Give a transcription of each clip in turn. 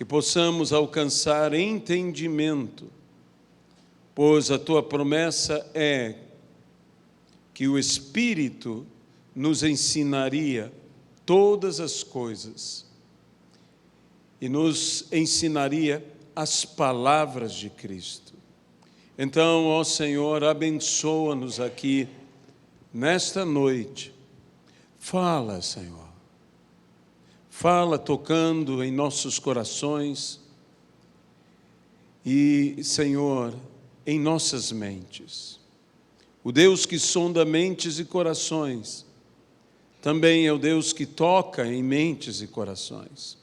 que possamos alcançar entendimento, pois a Tua promessa é que o Espírito nos ensinaria todas as coisas e nos ensinaria as palavras de Cristo. Então, ó Senhor, abençoa-nos aqui nesta noite. Fala, Senhor. Fala tocando em nossos corações e, Senhor, em nossas mentes. O Deus que sonda mentes e corações também é o Deus que toca em mentes e corações.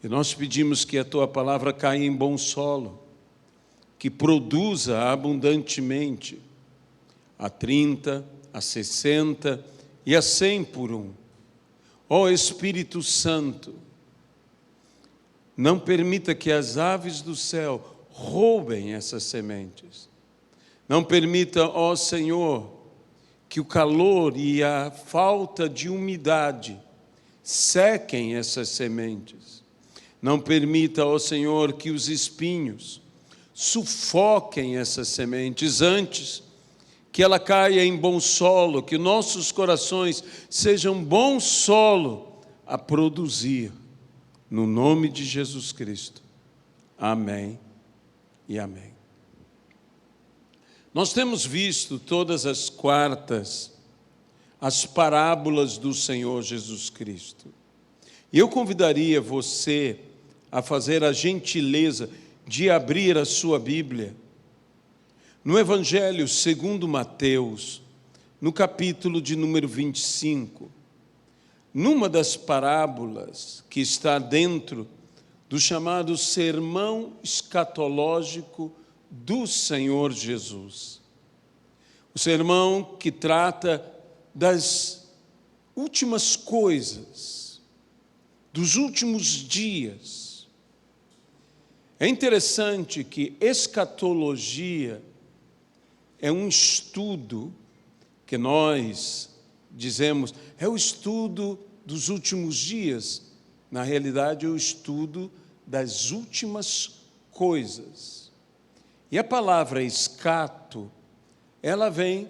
E nós pedimos que a Tua palavra caia em bom solo, que produza abundantemente a 30, a 60 e a 100 por um. Ó Espírito Santo, não permita que as aves do céu roubem essas sementes. Não permita, ó Senhor, que o calor e a falta de umidade sequem essas sementes. Não permita, ó Senhor, que os espinhos sufoquem essas sementes antes que ela caia em bom solo, que nossos corações sejam bom solo a produzir, no nome de Jesus Cristo. Amém e amém. Nós temos visto todas as quartas as parábolas do Senhor Jesus Cristo. E eu convidaria você a fazer a gentileza de abrir a sua Bíblia no Evangelho segundo Mateus, no capítulo de número 25, numa das parábolas que está dentro do chamado sermão escatológico do Senhor Jesus. O sermão que trata das últimas coisas, dos últimos dias. É interessante que escatologia é um estudo que nós dizemos, é o estudo dos últimos dias. Na realidade, é o estudo das últimas coisas. E a palavra escato, ela vem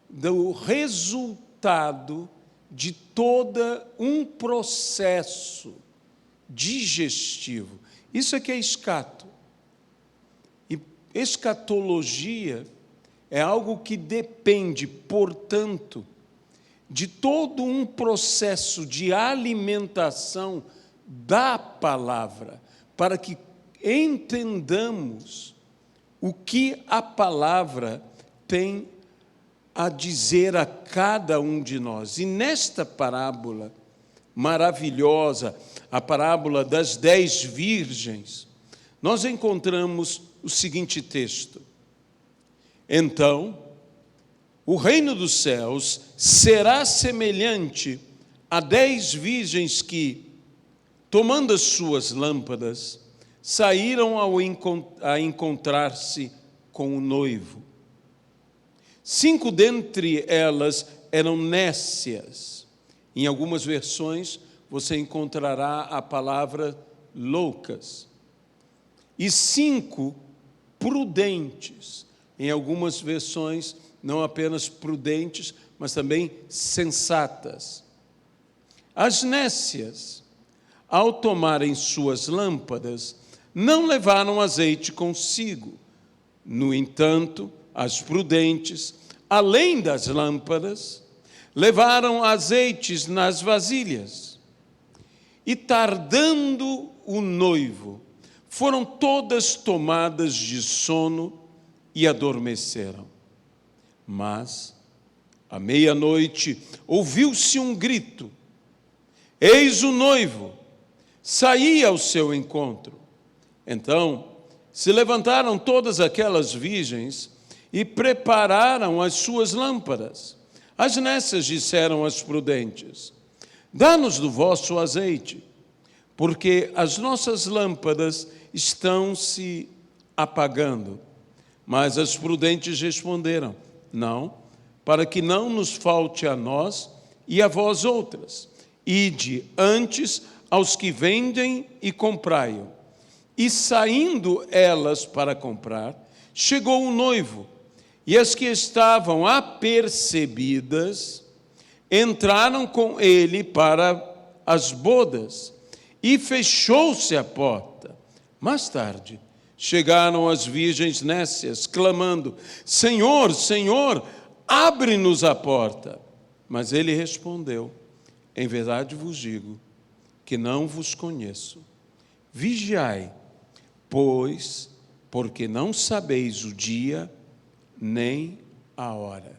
do resultado de todo um processo digestivo. Isso é que é escato. E escatologia é algo que depende, portanto, de todo um processo de alimentação da palavra, para que entendamos o que a palavra tem a dizer a cada um de nós. E nesta parábola maravilhosa, a parábola das 10 virgens, nós encontramos o seguinte texto: então, o reino dos céus será semelhante a 10 virgens que, tomando as suas lâmpadas, saíram a encontrar-se com o noivo. 5 dentre elas eram nécias. Em algumas versões, você encontrará a palavra loucas. E 5 prudentes. Em algumas versões, não apenas prudentes, mas também sensatas. As nécias, ao tomarem suas lâmpadas, não levaram azeite consigo. No entanto, as prudentes, além das lâmpadas, levaram azeites nas vasilhas. E tardando o noivo, foram todas tomadas de sono e adormeceram. Mas, à meia-noite, ouviu-se um grito: eis o noivo, saí ao seu encontro. Então, se levantaram todas aquelas virgens e prepararam as suas lâmpadas. As nécias disseram às prudentes: dá-nos do vosso azeite, porque as nossas lâmpadas estão se apagando. Mas as prudentes responderam: não, para que não nos falte a nós e a vós outras. Ide antes aos que vendem e comprai-o. E saindo elas para comprar, chegou o noivo, e as que estavam apercebidas entraram com ele para as bodas, e fechou-se a porta. Mais tarde, chegaram as virgens nécias, clamando: Senhor, Senhor, abre-nos a porta. Mas ele respondeu: em verdade vos digo que não vos conheço. Vigiai, pois, porque não sabeis o dia nem a hora.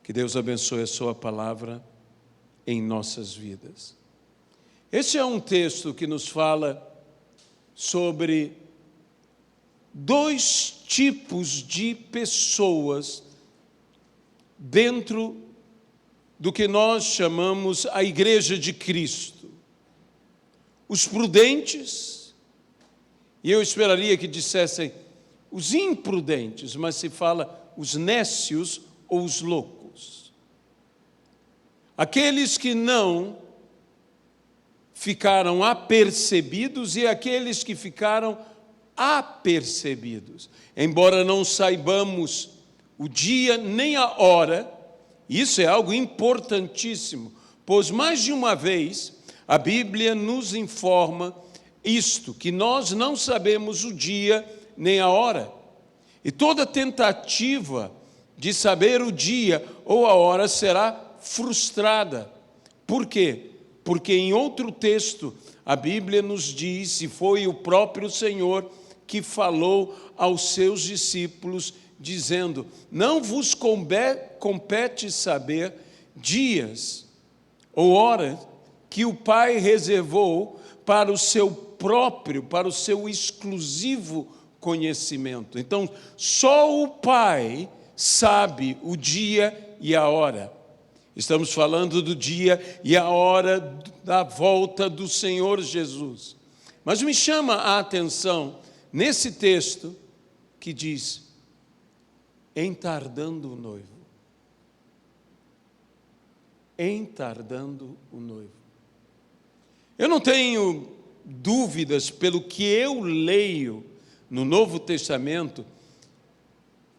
Que Deus abençoe a sua palavra em nossas vidas. Este é um texto que nos fala sobre dois tipos de pessoas dentro do que nós chamamos a Igreja de Cristo. Os prudentes, e eu esperaria que dissessem os imprudentes, mas se fala os nécios ou os loucos. Aqueles que não ficaram apercebidos e aqueles que ficaram apercebidos. Embora não saibamos o dia nem a hora, isso é algo importantíssimo, pois mais de uma vez a Bíblia nos informa isto, que nós não sabemos o dia nem a hora. E toda tentativa de saber o dia ou a hora será frustrada. Por quê? Porque em outro texto a Bíblia nos diz, e foi o próprio Senhor que falou aos seus discípulos, dizendo: não vos compete saber dias ou horas que o Pai reservou para o seu próprio, para o seu exclusivo conhecimento. Então, só o Pai sabe o dia e a hora. Estamos falando do dia e a hora da volta do Senhor Jesus. Mas me chama a atenção nesse texto que diz: entardando o noivo. Entardando o noivo. Eu não tenho dúvidas, pelo que eu leio no Novo Testamento,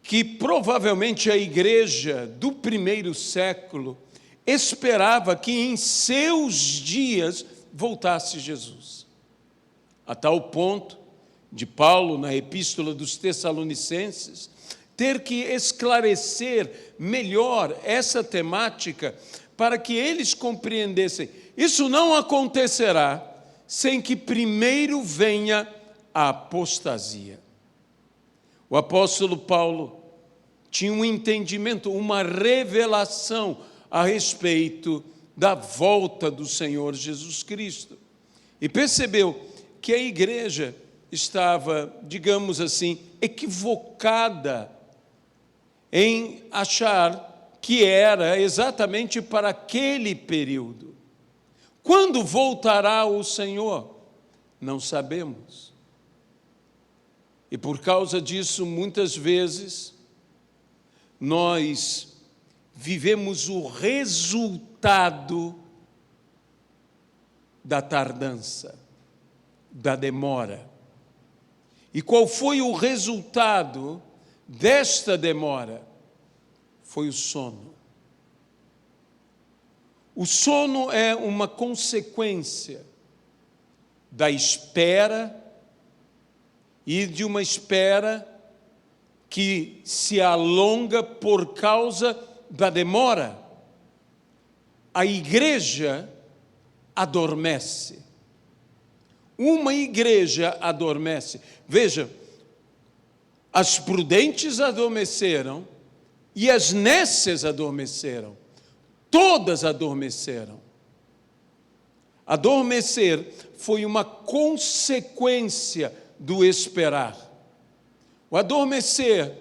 que provavelmente a igreja do primeiro século esperava que em seus dias voltasse Jesus. A tal ponto de Paulo, na Epístola dos Tessalonicenses, ter que esclarecer melhor essa temática para que eles compreendessem. Isso não acontecerá sem que primeiro venha a apostasia. O apóstolo Paulo tinha um entendimento, uma revelação a respeito da volta do Senhor Jesus Cristo. E percebeu que a igreja estava, digamos assim, equivocada em achar que era exatamente para aquele período. Quando voltará o Senhor? Não sabemos. E por causa disso, muitas vezes, nós vivemos o resultado da tardança, da demora. E qual foi o resultado desta demora? Foi o sono. O sono é uma consequência da espera e de uma espera que se alonga por causa da demora. A igreja adormece. Uma igreja adormece. Veja, as prudentes adormeceram e as nécias adormeceram. Todas adormeceram. Adormecer foi uma consequência do esperar. O adormecer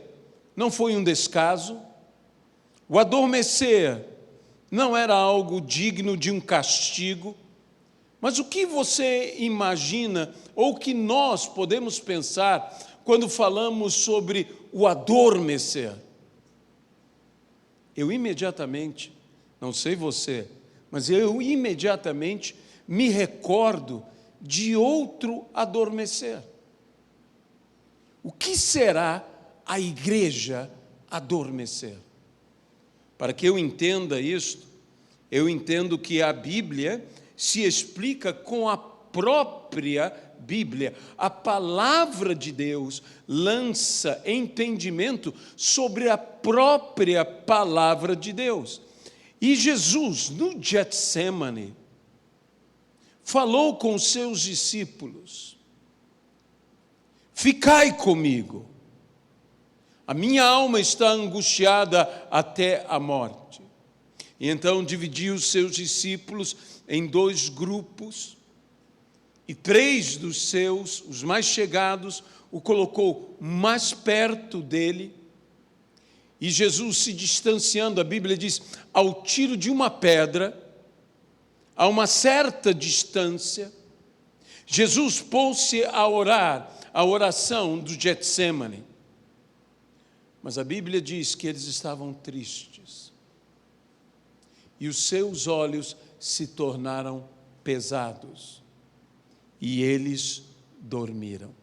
não foi um descaso. O adormecer não era algo digno de um castigo. Mas o que você imagina, ou que nós podemos pensar quando falamos sobre o adormecer? Eu imediatamente, não sei você, mas eu imediatamente me recordo de outro adormecer. O que será a igreja adormecer? Para que eu entenda isto, eu entendo que a Bíblia se explica com a própria Bíblia. A palavra de Deus lança entendimento sobre a própria palavra de Deus. E Jesus, no Getsemane, falou com os seus discípulos: ficai comigo, a minha alma está angustiada até a morte. E então dividiu os seus discípulos em 2 grupos, e 3 dos seus, os mais chegados, o colocou mais perto dele, e Jesus se distanciando, a Bíblia diz, ao tiro de uma pedra, a uma certa distância, Jesus pôs-se a orar, a oração do Getsemane. Mas a Bíblia diz que eles estavam tristes, e os seus olhos se tornaram pesados, e eles dormiram.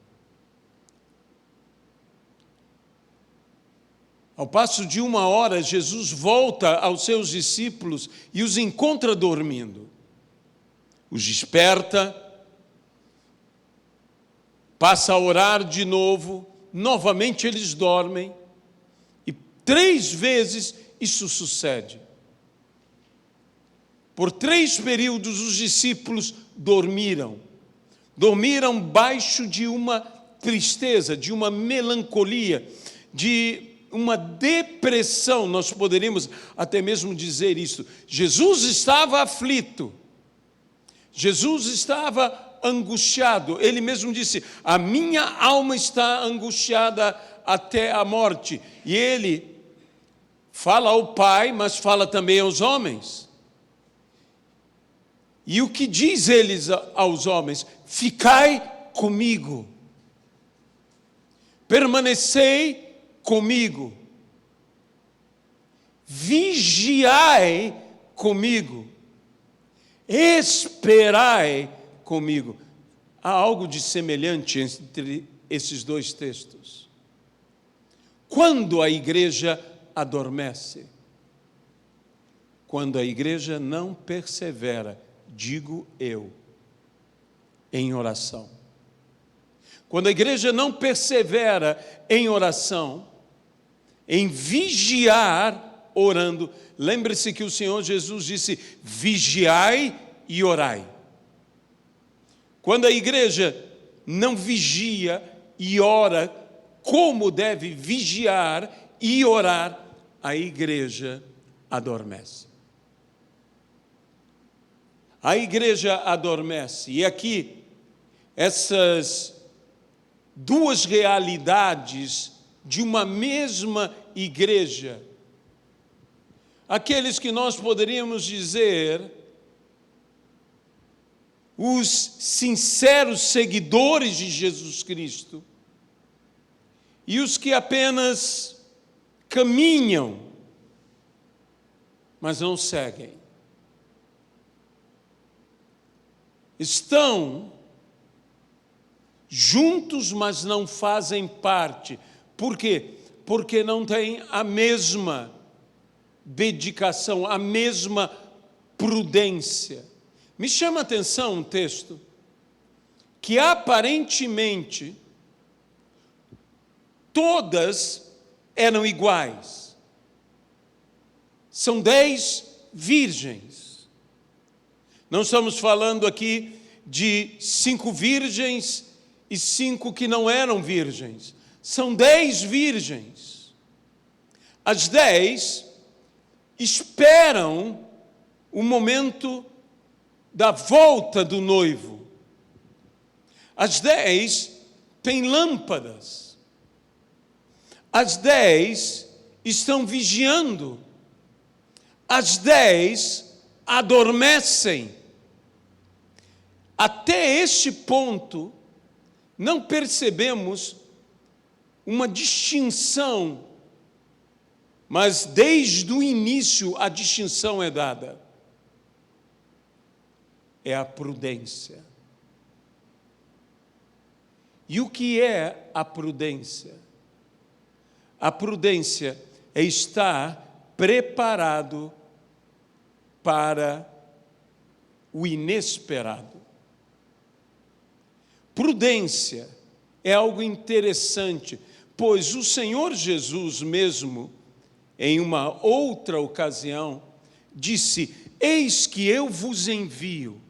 Ao passo de 1 hora, Jesus volta aos seus discípulos e os encontra dormindo. Os desperta, passa a orar de novo, novamente eles dormem, e 3 vezes isso sucede. Por 3 períodos os discípulos dormiram baixo de uma tristeza, de uma melancolia, de uma depressão, nós poderíamos até mesmo dizer isso. Jesus estava aflito, Jesus estava angustiado, ele mesmo disse, a minha alma está angustiada até a morte. E ele fala ao Pai, mas fala também aos homens. E o que diz eles aos homens? Ficai comigo, permanecei comigo, vigiai comigo, esperai comigo. Há algo de semelhante entre esses 2 textos. Quando a igreja adormece, quando a igreja não persevera, digo eu, em oração. Quando a igreja não persevera em oração, em vigiar orando, lembre-se que o Senhor Jesus disse, vigiai e orai. Quando a igreja não vigia e ora como deve vigiar e orar, a igreja adormece. A igreja adormece. E aqui, essas 2 realidades de uma mesma igreja, aqueles que nós poderíamos dizer os sinceros seguidores de Jesus Cristo e os que apenas caminham, mas não seguem. Estão juntos, mas não fazem parte. Por quê? Porque não têm a mesma dedicação, a mesma prudência. Me chama a atenção um texto que aparentemente todas eram iguais. São 10 virgens. Não estamos falando aqui de 5 virgens e 5 que não eram virgens. São 10 virgens. As 10 esperam o momento da volta do noivo. As 10 têm lâmpadas. As 10 estão vigiando. As 10 adormecem. Até este ponto, não percebemos uma distinção, mas desde o início a distinção é dada. é a prudência. E o que é a prudência? A prudência é estar preparado para o inesperado. Prudência é algo interessante, pois o Senhor Jesus mesmo, em uma outra ocasião, disse: eis que eu vos envio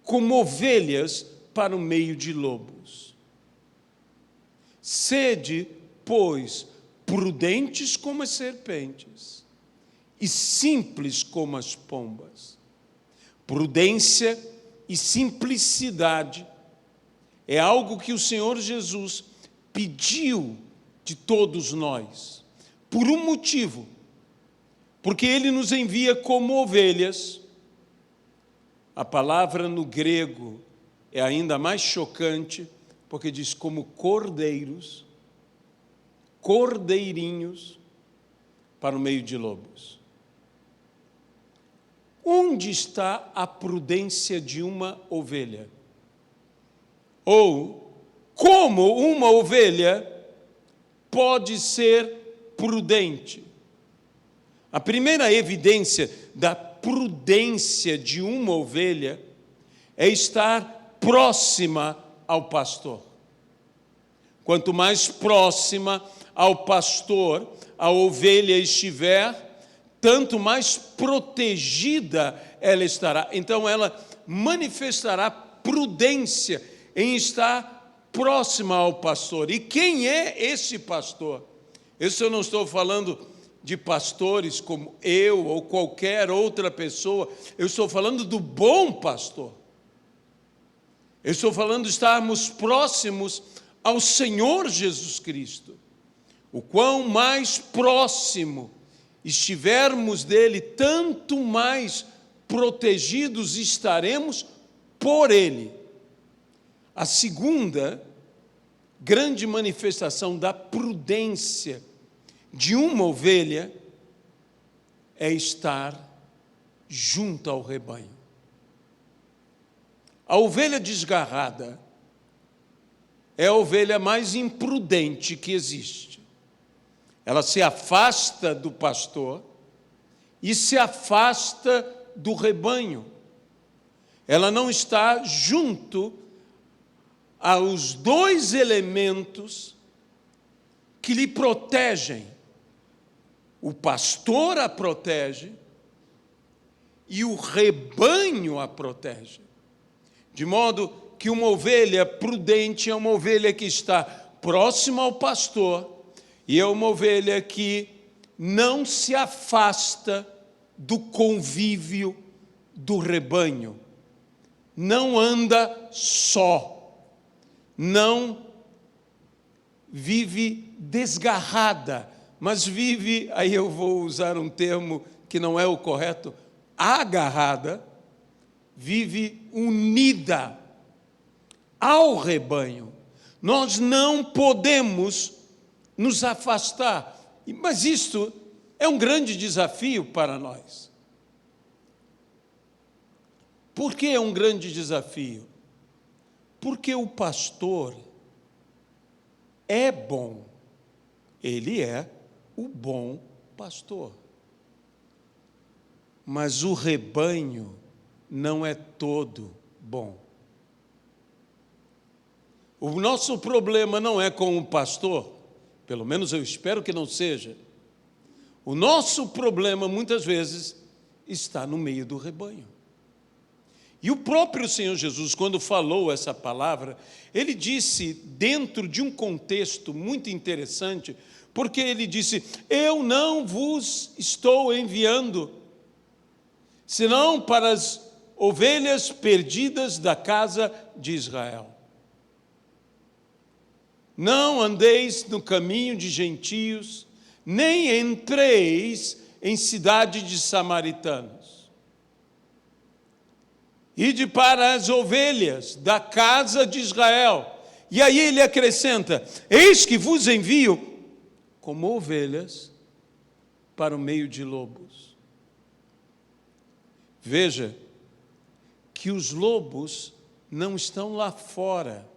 como ovelhas para o meio de lobos. Sede, pois, prudentes como as serpentes e simples como as pombas. Prudência e simplicidade é algo que o Senhor Jesus pediu de todos nós, por um motivo, porque Ele nos envia como ovelhas. A palavra no grego é ainda mais chocante, porque diz como cordeiros, cordeirinhos, para o meio de lobos. Onde está a prudência de uma ovelha? Ou como uma ovelha pode ser prudente? A primeira evidência da prudência de uma ovelha é estar próxima ao pastor. Quanto mais próxima ao pastor a ovelha estiver, tanto mais protegida ela estará. Então ela manifestará prudência em estar próxima ao pastor. E quem é esse pastor? Eu não estou falando de pastores como eu ou qualquer outra pessoa, eu estou falando do bom pastor. Eu estou falando de estarmos próximos ao Senhor Jesus Cristo. O quão mais próximo estivermos dele, tanto mais protegidos estaremos por ele. A segunda grande manifestação da prudência de uma ovelha é estar junto ao rebanho. A ovelha desgarrada é a ovelha mais imprudente que existe. Ela se afasta do pastor e se afasta do rebanho. Ela não está junto aos dois elementos que lhe protegem. O pastor a protege e o rebanho a protege. De modo que uma ovelha prudente é uma ovelha que está próxima ao pastor e é uma ovelha que não se afasta do convívio do rebanho. Não anda só, não vive desgarrada, mas vive, aí eu vou usar um termo que não é o correto, agarrada, vive unida ao rebanho. Nós não podemos nos afastar, mas isto é um grande desafio para nós. Por que é um grande desafio? Porque o pastor é bom, ele é o bom pastor. Mas o rebanho não é todo bom. O nosso problema não é com o pastor, pelo menos eu espero que não seja. O nosso problema, muitas vezes, está no meio do rebanho. E o próprio Senhor Jesus, quando falou essa palavra, ele disse dentro de um contexto muito interessante, porque ele disse: eu não vos estou enviando, senão para as ovelhas perdidas da casa de Israel. Não andeis no caminho de gentios, nem entreis em cidade de samaritanos. Ide para as ovelhas da casa de Israel. E aí ele acrescenta: eis que vos envio como ovelhas para o meio de lobos. Veja, que os lobos não estão lá fora.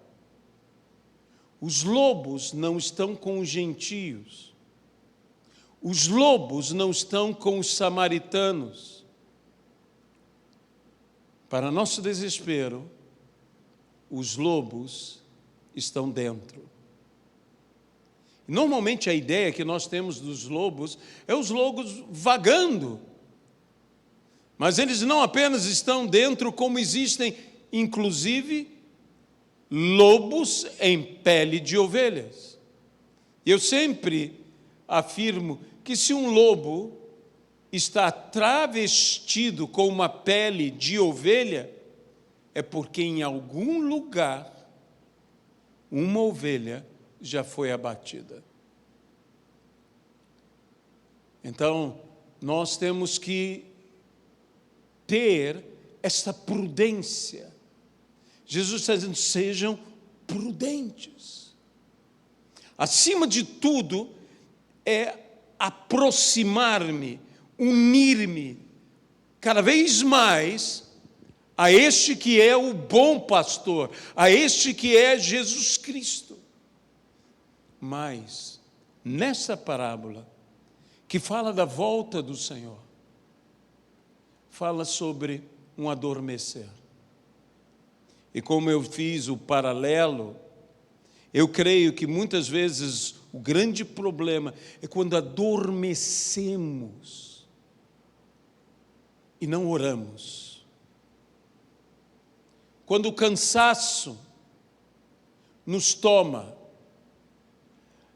Os lobos não estão com os gentios. Os lobos não estão com os samaritanos. Para nosso desespero, os lobos estão dentro. Normalmente a ideia que nós temos dos lobos é os lobos vagando. Mas eles não apenas estão dentro, como existem, inclusive, lobos em pele de ovelhas. Eu sempre afirmo que se um lobo está travestido com uma pele de ovelha, é porque em algum lugar uma ovelha já foi abatida. Então, nós temos que ter essa prudência. Jesus está dizendo, sejam prudentes. Acima de tudo, é aproximar-me, unir-me, cada vez mais, a este que é o bom pastor, a este que é Jesus Cristo. Mas, nessa parábola, que fala da volta do Senhor, fala sobre um adormecer. E como eu fiz o paralelo, eu creio que muitas vezes o grande problema é quando adormecemos e não oramos. Quando o cansaço nos toma,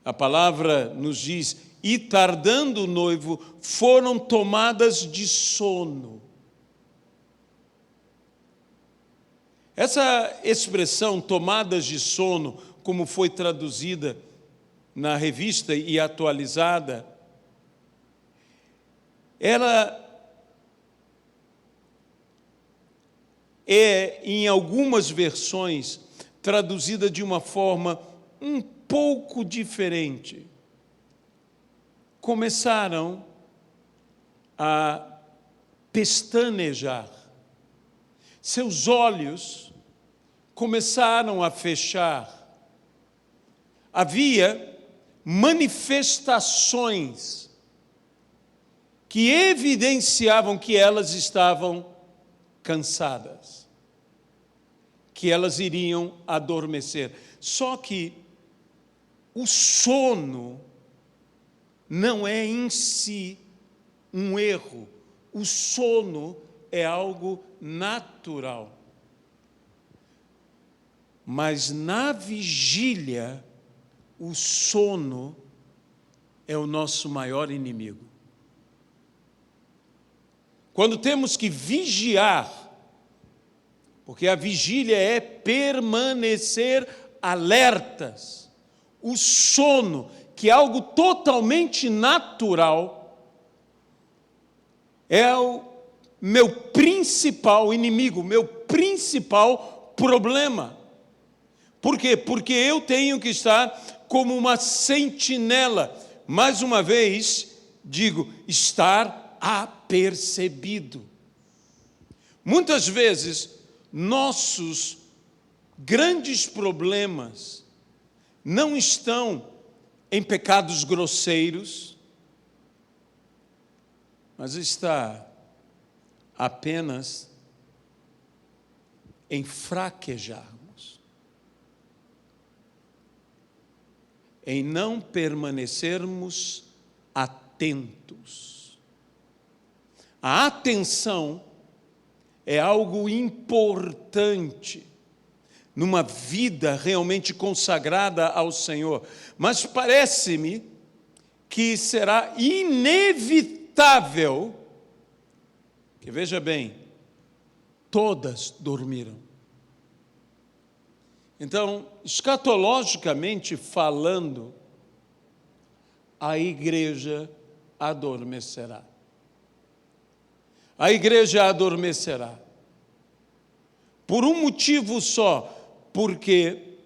a palavra nos diz, e tardando o noivo, foram tomadas de sono. Essa expressão, tomadas de sono, como foi traduzida na revista e atualizada, ela é, em algumas versões, traduzida de uma forma um pouco diferente. Começaram a pestanejar. Seus olhos começaram a fechar. Havia manifestações que evidenciavam que elas estavam cansadas, que elas iriam adormecer. Só que o sono não é em si um erro. O sono é algo natural. Mas na vigília, o sono é o nosso maior inimigo. Quando temos que vigiar, porque a vigília é permanecer alertas, o sono, que é algo totalmente natural, é o meu principal inimigo, meu principal problema. Por quê? Porque eu tenho que estar como uma sentinela. Mais uma vez, digo, estar apercebido. Muitas vezes, nossos grandes problemas não estão em pecados grosseiros, mas está apenas em fraquejarmos, em não permanecermos atentos. A atenção é algo importante numa vida realmente consagrada ao Senhor, mas parece-me que será inevitável que, veja bem, todas dormiram. Então, escatologicamente falando, a igreja adormecerá. A igreja adormecerá. Por um motivo só, porque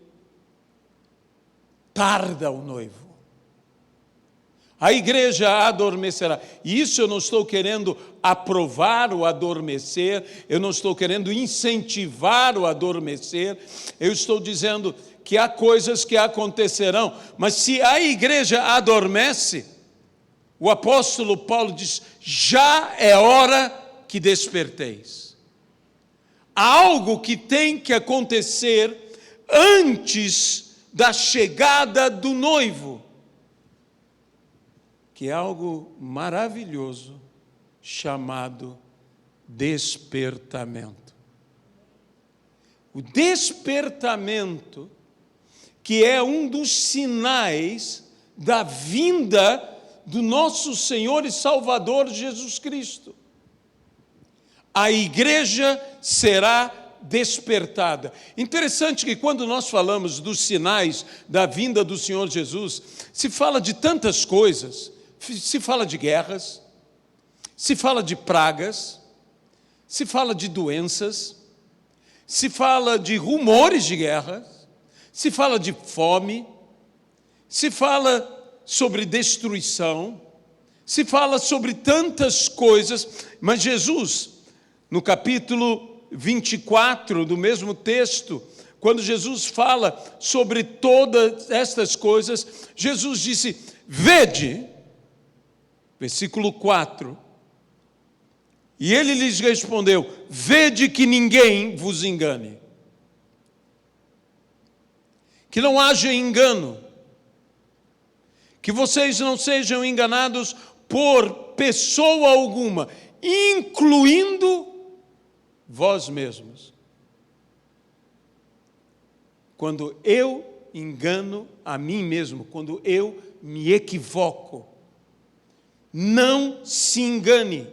tarda o noivo. A igreja adormecerá. E isso eu não estou querendo aprovar o adormecer, eu não estou querendo incentivar o adormecer, eu estou dizendo que há coisas que acontecerão, mas se a igreja adormece, o apóstolo Paulo diz: já é hora que desperteis. Há algo que tem que acontecer antes da chegada do noivo, que é algo maravilhoso, chamado despertamento. O despertamento, que é um dos sinais da vinda do nosso Senhor e Salvador Jesus Cristo. A igreja será despertada. Interessante que quando nós falamos dos sinais da vinda do Senhor Jesus, se fala de tantas coisas, se fala de guerras, se fala de pragas, se fala de doenças, se fala de rumores de guerra, se fala de fome, se fala sobre destruição, se fala sobre tantas coisas, mas Jesus, no capítulo 24 do mesmo texto, quando Jesus fala sobre todas estas coisas, Jesus disse: vede, versículo 4, e ele lhes respondeu: vede que ninguém vos engane, que não haja engano, que vocês não sejam enganados por pessoa alguma, incluindo vós mesmos. Quando eu engano a mim mesmo, quando eu me equivoco, não se engane.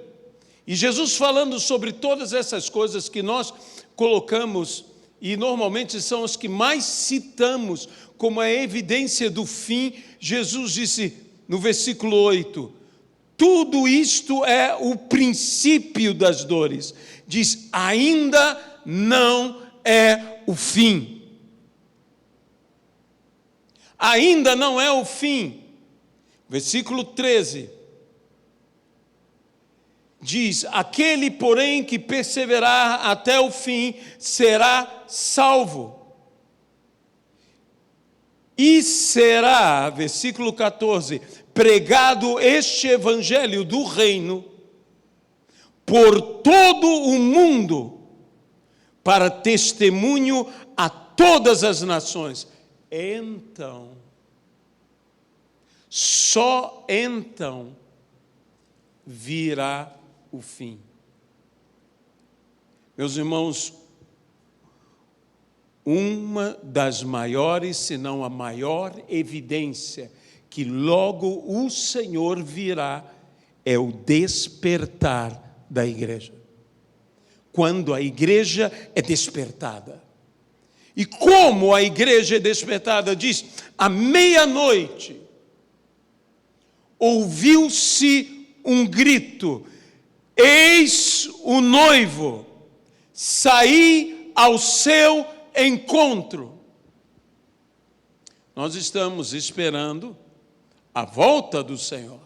E Jesus falando sobre todas essas coisas que nós colocamos, e normalmente são as que mais citamos como a evidência do fim, Jesus disse no versículo 8, tudo isto é o princípio das dores. Diz, ainda não é o fim. Ainda não é o fim. Versículo 13. Diz, aquele, porém, que perseverar até o fim, será salvo. E será, versículo 14, pregado este evangelho do reino por todo o mundo, para testemunho a todas as nações. Então, só então virá o fim. Meus irmãos, uma das maiores, se não a maior evidência que logo o Senhor virá é o despertar da igreja. Quando a igreja é despertada. E como a igreja é despertada? Diz, à meia-noite, ouviu-se um grito, eis o noivo, saí ao seu encontro. Nós estamos esperando a volta do Senhor,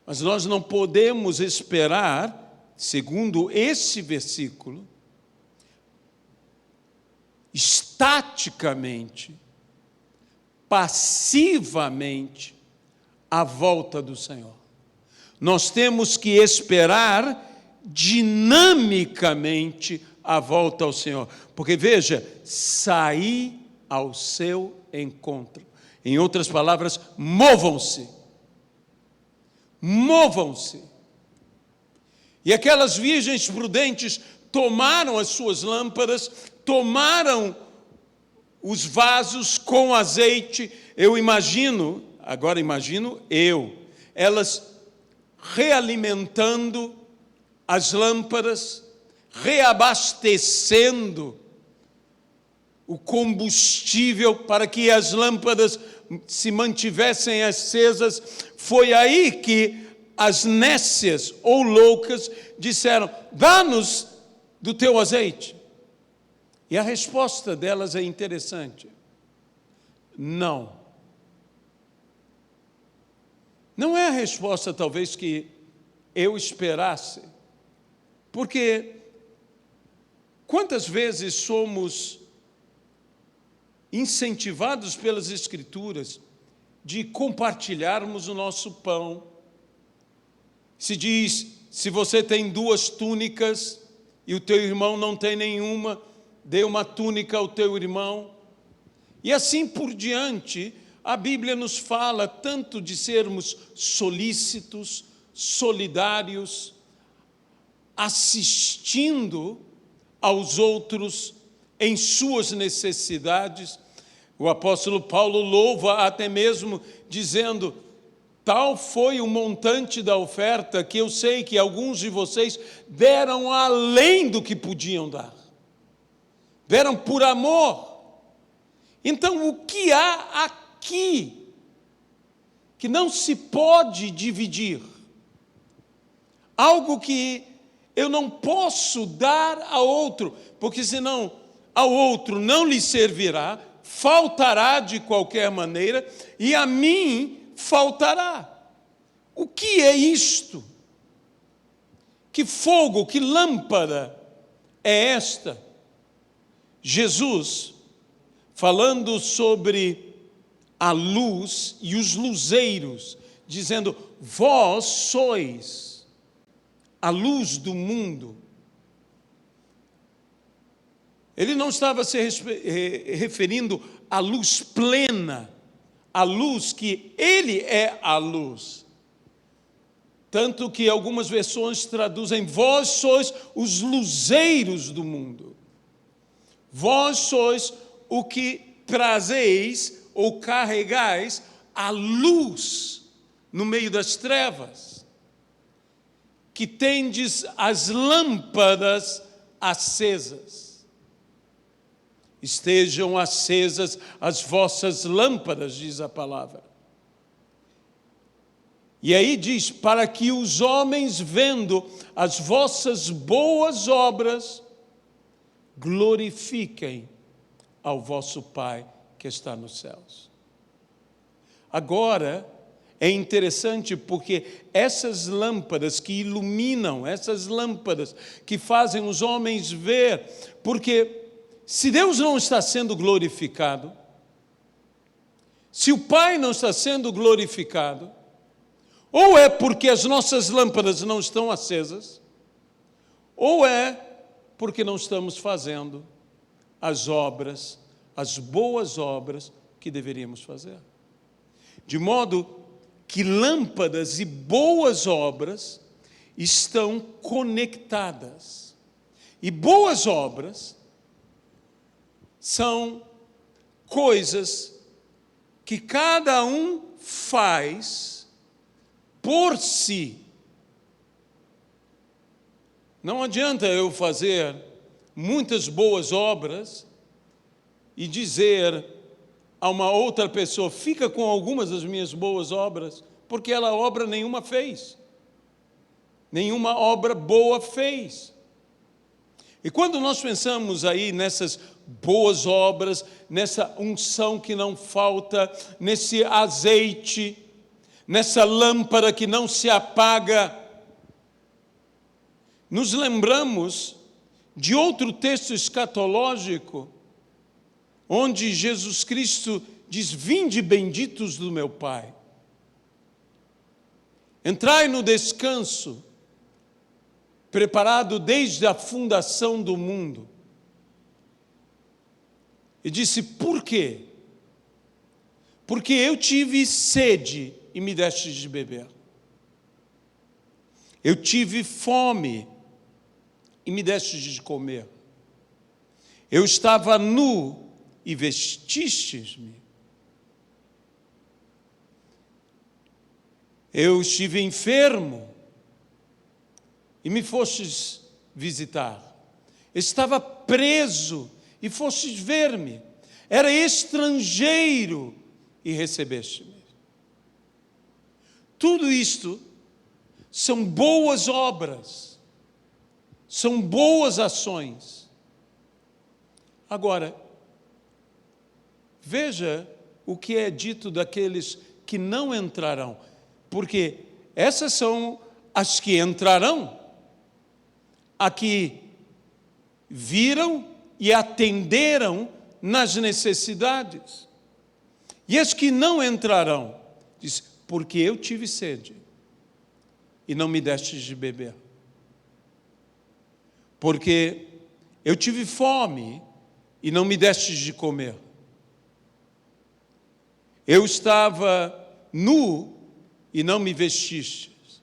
mas nós não podemos esperar, segundo esse versículo, estaticamente, passivamente, a volta do Senhor. Nós temos que esperar dinamicamente a volta ao Senhor. Porque veja, sair ao seu encontro. Em outras palavras, movam-se. Movam-se. E aquelas virgens prudentes tomaram as suas lâmpadas, tomaram os vasos com azeite. Eu imagino, agora imagino elas realimentando as lâmpadas, reabastecendo o combustível para que as lâmpadas se mantivessem acesas. Foi aí que as nécias ou loucas disseram, dá-nos do teu azeite. E a resposta delas é interessante. Não. Não é a resposta, talvez, que eu esperasse, porque quantas vezes somos incentivados pelas Escrituras de compartilharmos o nosso pão. Se diz, se você tem 2 túnicas e o teu irmão não tem nenhuma, dê uma túnica ao teu irmão. E assim por diante, a Bíblia nos fala tanto de sermos solícitos, solidários, assistindo aos outros em suas necessidades. O apóstolo Paulo louva até mesmo dizendo: tal foi o montante da oferta que eu sei que alguns de vocês deram além do que podiam dar. Deram por amor. Então, o que há aqui que não se pode dividir? Algo que eu não posso dar a outro, porque senão ao outro não lhe servirá, faltará de qualquer maneira, e a mim faltará. O que é isto? Que fogo, que lâmpada é esta? Jesus, falando sobre a luz e os luzeiros, dizendo: vós sois a luz do mundo. Ele não estava se referindo à luz plena, à luz que Ele é a luz. Tanto que algumas versões traduzem: vós sois os luzeiros do mundo. Vós sois o que trazeis ou carregais a luz no meio das trevas, que tendes as lâmpadas acesas. Estejam acesas as vossas lâmpadas, diz a palavra. E aí diz: para que os homens, vendo as vossas boas obras, glorifiquem ao vosso Pai que está nos céus. Agora, é interessante porque essas lâmpadas que iluminam, essas lâmpadas que fazem os homens ver, porque se Deus não está sendo glorificado, se o Pai não está sendo glorificado, ou é porque as nossas lâmpadas não estão acesas, ou é porque não estamos fazendo as obras, as boas obras que deveríamos fazer. De modo que lâmpadas e boas obras estão conectadas. E boas obras são coisas que cada um faz por si. Não adianta eu fazer muitas boas obras e dizer a uma outra pessoa: fica com algumas das minhas boas obras, porque ela obra nenhuma fez. Nenhuma obra boa fez. E quando nós pensamos aí nessas boas obras, nessa unção que não falta, nesse azeite, nessa lâmpada que não se apaga, nos lembramos de outro texto escatológico, onde Jesus Cristo diz: vinde benditos do meu Pai, entrai no descanso, preparado desde a fundação do mundo. E disse: por quê? Porque eu tive sede e me deste de beber. Eu tive fome e me deste de comer. Eu estava nu e vestistes-me. Eu estive enfermo e me fostes visitar. Estava preso e fostes ver-me. Era estrangeiro e recebeste-me. Tudo isto são boas obras, são boas ações. Agora, veja o que é dito daqueles que não entrarão. porque essas são as que entrarão, a que viram e atenderam nas necessidades. E as que não entrarão, diz, porque eu tive sede e não me destes de beber. Porque eu tive fome e não me destes de comer. Eu estava nu e não me vestistes.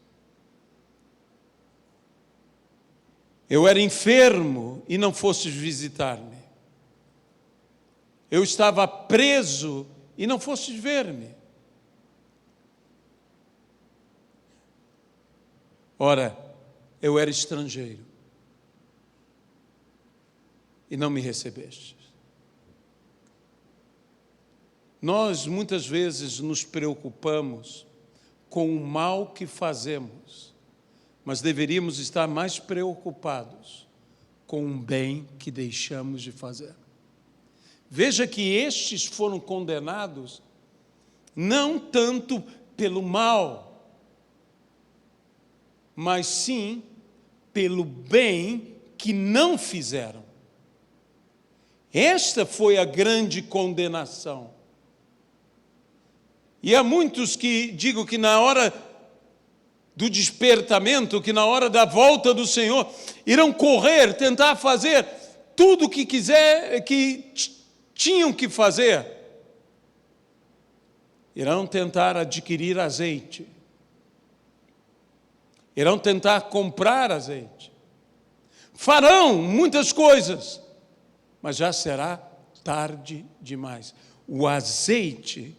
Eu era enfermo e não fostes visitar-me. Eu estava preso e não fostes ver-me. Ora, eu era estrangeiro e não me recebestes. Nós muitas vezes nos preocupamos com o mal que fazemos, mas deveríamos estar mais preocupados com o bem que deixamos de fazer. Veja que estes foram condenados não tanto pelo mal, mas sim pelo bem que não fizeram. Esta foi a grande condenação. E há muitos que digo que na hora do despertamento, que na hora da volta do Senhor, irão correr, tentar fazer tudo o que quiser, que tinham que fazer. Irão tentar adquirir azeite. Irão tentar comprar azeite. Farão muitas coisas, mas já será tarde demais. O azeite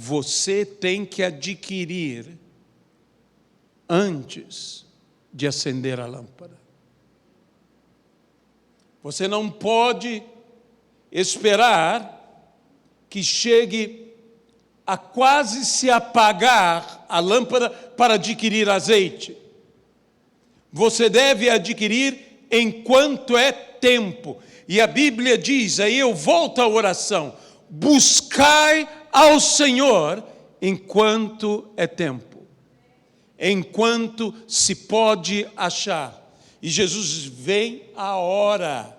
você tem que adquirir antes de acender a lâmpada. Você não pode esperar que chegue a quase se apagar a lâmpada para adquirir azeite. Você deve adquirir enquanto é tempo. E a Bíblia diz, aí eu volto à oração, buscai ao Senhor enquanto é tempo, enquanto se pode achar. E Jesus vem a hora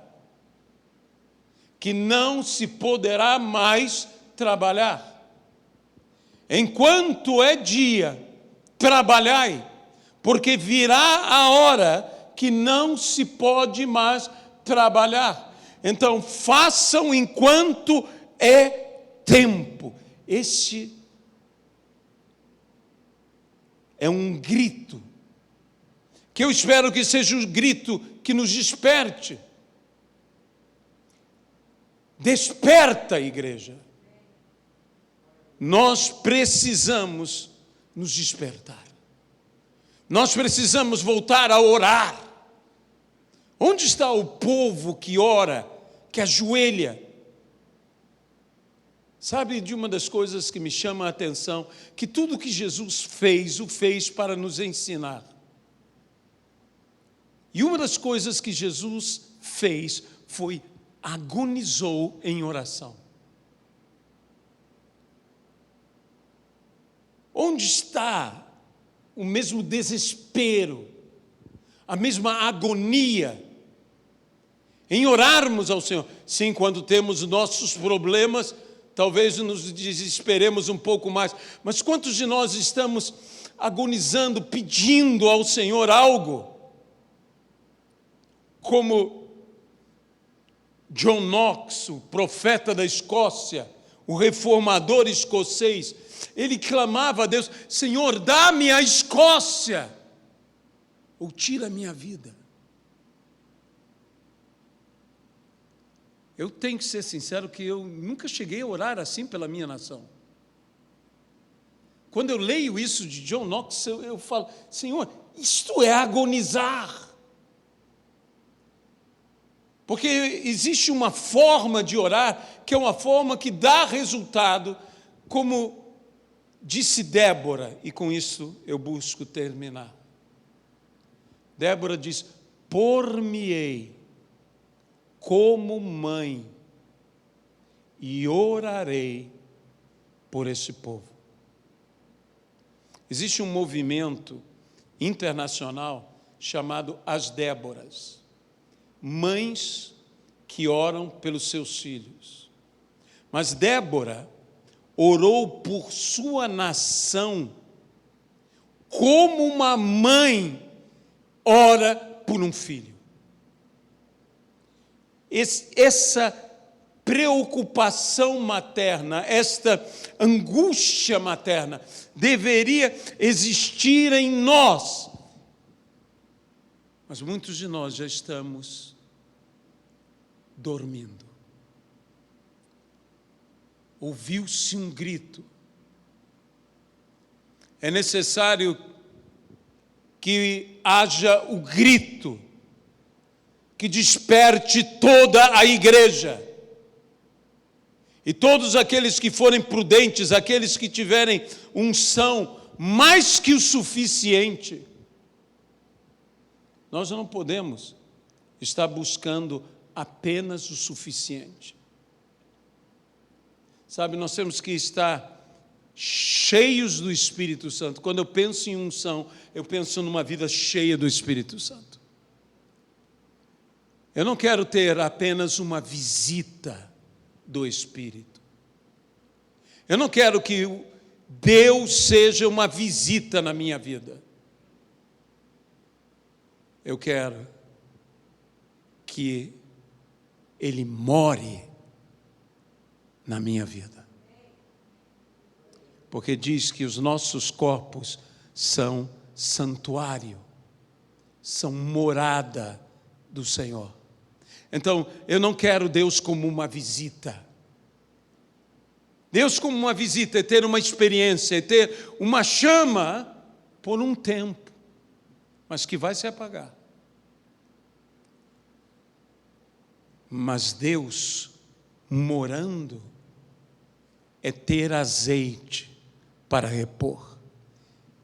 que não se poderá mais trabalhar. Enquanto é dia, trabalhai, porque virá a hora que não se pode mais trabalhar. Então, façam enquanto é tempo. Este é um grito, que eu espero que seja um grito que nos desperte. Desperta, igreja. Nós precisamos nos despertar. Nós precisamos voltar a orar. Onde está o povo que ora, que ajoelha? Sabe de uma das coisas que me chama a atenção? Que tudo que Jesus fez, o fez para nos ensinar. E uma das coisas que Jesus fez foi agonizou em oração. Onde está o mesmo desespero, a mesma agonia em orarmos ao Senhor? Sim, quando temos nossos problemas, talvez nos desesperemos um pouco mais, mas quantos de nós estamos agonizando, pedindo ao Senhor algo? Como John Knox, o profeta da Escócia, o reformador escocês, ele clamava a Deus: Senhor, dá-me a Escócia, ou tira a minha vida. Eu tenho que ser sincero que eu nunca cheguei a orar assim pela minha nação. Quando eu leio isso de John Knox, eu falo: Senhor, isto é agonizar. Porque existe uma forma de orar, que é uma forma que dá resultado, como disse Débora, e com isso eu busco terminar. Débora diz: por-me-ei como mãe e orarei por esse povo. Existe um movimento internacional chamado As Déboras, mães que oram pelos seus filhos. Mas Débora orou por sua nação como uma mãe ora por um filho. Essa preocupação materna, esta angústia materna, deveria existir em nós. Mas muitos de nós já estamos dormindo. Ouviu-se um grito. É necessário que haja o grito que desperte toda a igreja. E todos aqueles que forem prudentes, aqueles que tiverem unção mais que o suficiente. Nós não podemos estar buscando apenas o suficiente. Sabe, nós temos que estar cheios do Espírito Santo. Quando eu penso em unção, eu penso numa vida cheia do Espírito Santo. Eu não quero ter apenas uma visita do Espírito. Eu não quero que Deus seja uma visita na minha vida. Eu quero que Ele more na minha vida. Porque diz que os nossos corpos são santuário, são morada do Senhor. Então, eu não quero Deus como uma visita. Deus como uma visita é ter uma experiência, é ter uma chama por um tempo, mas que vai se apagar. Mas Deus morando é ter azeite para repor,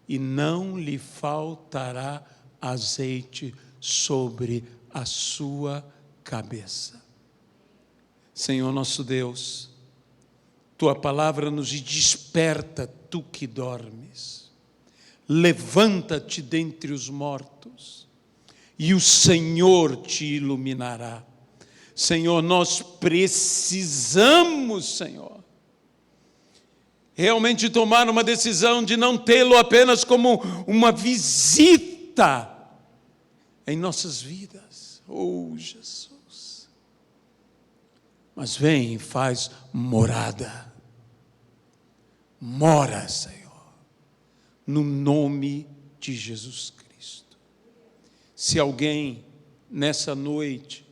e não lhe faltará azeite sobre a sua cabeça. Senhor nosso Deus, Tua palavra nos desperta, Tu que dormes. Levanta-te dentre os mortos, e o Senhor te iluminará. Senhor, nós precisamos, Senhor, realmente tomar uma decisão de não tê-lo apenas como uma visita em nossas vidas. Oh, Jesus. Mas vem e faz morada. Mora, Senhor, no nome de Jesus Cristo. Se alguém nessa noite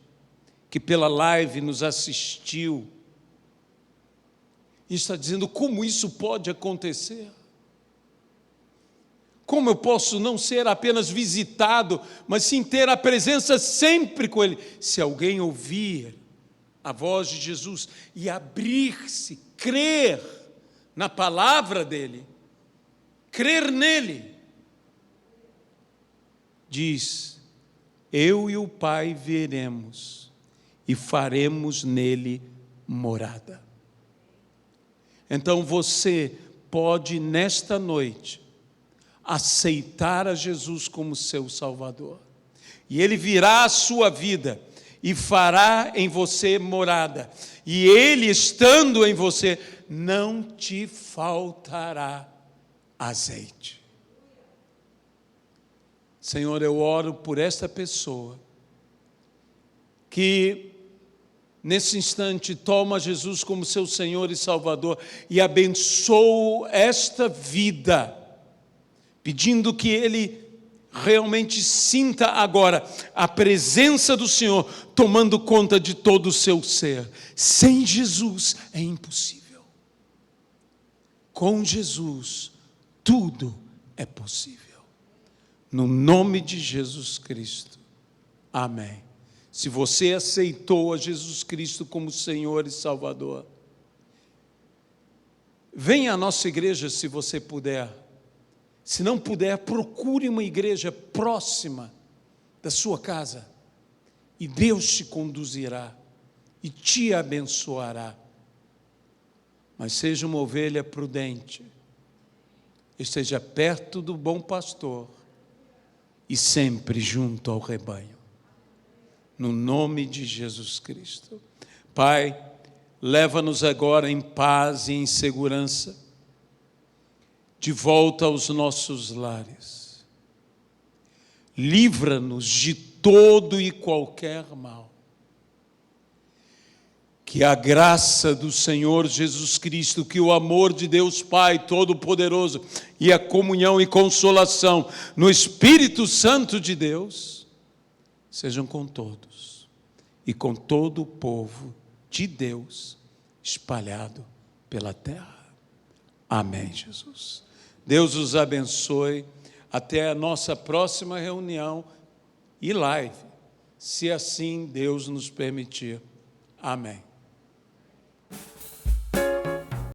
que pela live nos assistiu e está dizendo: como isso pode acontecer? Como eu posso não ser apenas visitado, mas sim ter a presença sempre com Ele? Se alguém ouvir a voz de Jesus e abrir-se, crer na palavra dEle, crer nele, diz: eu e o Pai veremos e faremos nele morada. Então você pode nesta noite aceitar a Jesus como seu Salvador, e Ele virá à sua vida e fará em você morada, e Ele estando em você, não te faltará azeite. Senhor, eu oro por esta pessoa que nesse instante toma Jesus como seu Senhor e Salvador e abençoo esta vida, pedindo que ele realmente sinta agora a presença do Senhor tomando conta de todo o seu ser. Sem Jesus é impossível. Com Jesus tudo é possível. No nome de Jesus Cristo. Amém. Se você aceitou a Jesus Cristo como Senhor e Salvador, venha à nossa igreja se você puder. Se não puder, procure uma igreja próxima da sua casa e Deus te conduzirá e te abençoará. Mas seja uma ovelha prudente. esteja perto do bom pastor e sempre junto ao rebanho. No nome de Jesus Cristo. Pai, leva-nos agora em paz e em segurança, de volta aos nossos lares. Livra-nos de todo e qualquer mal. Que a graça do Senhor Jesus Cristo, que o amor de Deus Pai Todo-Poderoso e a comunhão e consolação no Espírito Santo de Deus sejam com todos e com todo o povo de Deus espalhado pela terra. Amém, Jesus. Deus os abençoe. Até a nossa próxima reunião e live, se assim Deus nos permitir. Amém.